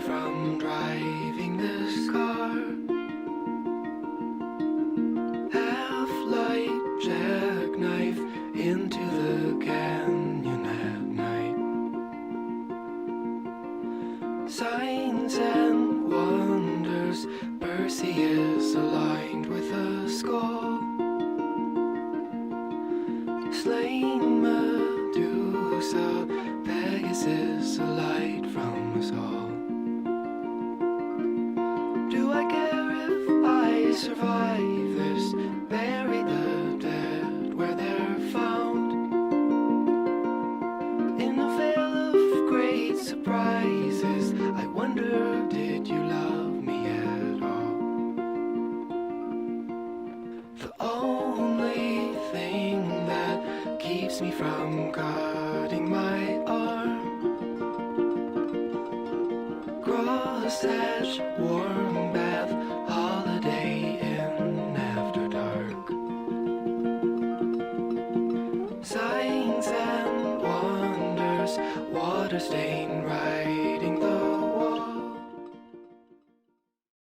From driving this car, half-light jackknife into the canyon at night. Signs and wonders, Percy is aligned with a skull. Slain Medusa, Pegasus, a light from us all. Do I care if I survive this? Bury the dead where they're found. In a veil of great surprises, I wonder, did you love me at all? The only thing that keeps me from cutting my arm, cross-hatch, warm bath, holiday in after dark. Signs and wonders, water stain right